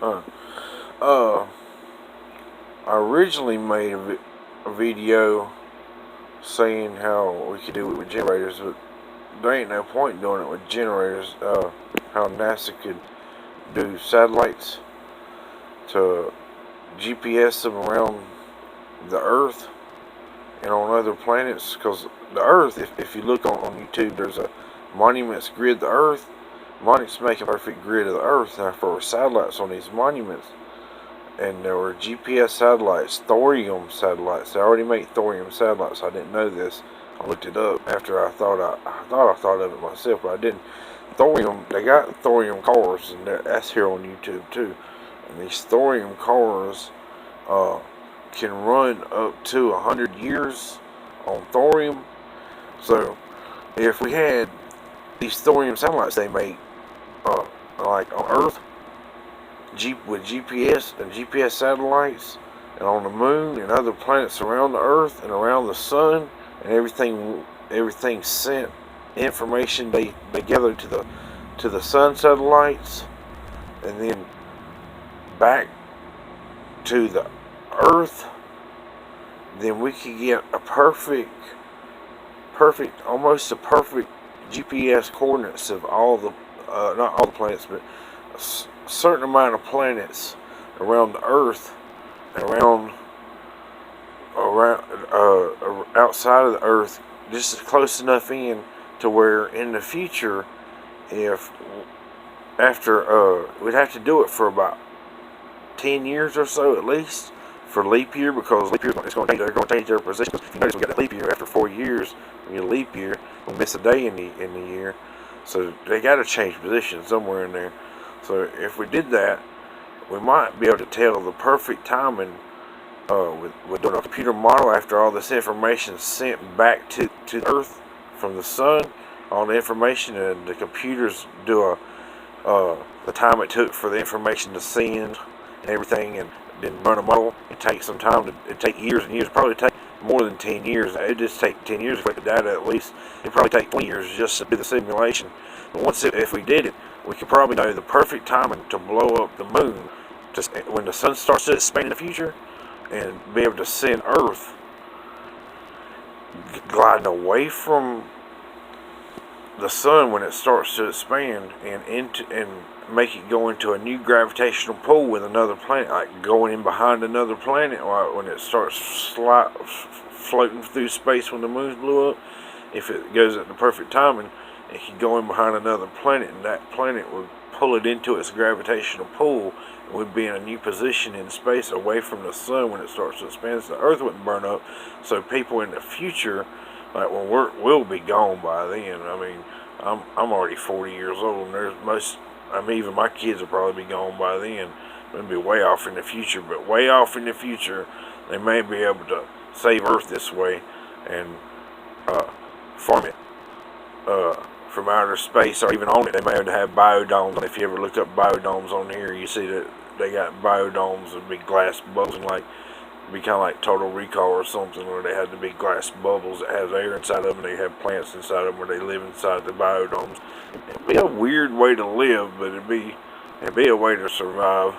Uh, uh, I originally made a video saying how we could do it with generators, but there ain't no point doing it with generators. How NASA could do satellites to GPS them around the Earth and on other planets, because the Earth, if you look on YouTube, there's a monuments grid of the Earth. Monuments make a perfect grid of the Earth. Therefore, satellites on these monuments, and there were GPS satellites, thorium satellites. They already make thorium satellites. I didn't know this. I looked it up after I thought of it myself, but I didn't. Thorium, they got thorium cores, and that's here on YouTube too. And these thorium cores can run up to 100 years on thorium. So if we had these thorium satellites they make, like on Earth, with GPS and GPS satellites, and on the moon and other planets around the Earth and around the sun, and everything sent information they gather to the sun satellites, and then back to the Earth, then we could get a almost a perfect GPS coordinates of all the, not all the planets, but a certain amount of planets around the Earth and around outside of the Earth, just close enough in to where in the future, if after we'd have to do it for about 10 years or so at least for leap year, because leap year is going to change their position. If you notice, we got a leap year after 4 years. We get a leap year, we'll miss a day in the year, so they got to change position somewhere in there. So if we did that, we might be able to tell the perfect timing with doing a computer model after all this information is sent back to Earth from the sun. All the information, and the computers do the time it took for the information to send and everything, and then run a model. It takes some time. It take years and years. Probably take more than 10 years. It just take 10 years to collect the data at least. It probably take 20 years just to do the simulation. But if we did it, we could probably know the perfect timing to blow up the moon, just when the sun starts to expand in the future, and be able to send Earth gliding away from the sun when it starts to expand, and make it go into a new gravitational pull with another planet, like going in behind another planet, like when it starts floating through space when the moon's blew up. If it goes at the perfect timing, it can go in behind another planet, and that planet would pull it into its gravitational pull, and would be in a new position in space away from the sun when it starts to expand, so the Earth wouldn't burn up. So people in the future, like when we'll be gone by then. I mean, I'm already 40 years old, and even my kids will probably be gone by then. It'll be way off in the future, but way off in the future, they may be able to save Earth this way and farm it from outer space, or even on it. They may have biodomes. And if you ever look up biodomes on here, you see that they got biodomes with big glass bubbles, and like be kind of like Total Recall or something, where they have the big glass bubbles that has air inside of them, and they have plants inside of them where they live inside the biodomes. It'd be a weird way to live, but it'd be a way to survive.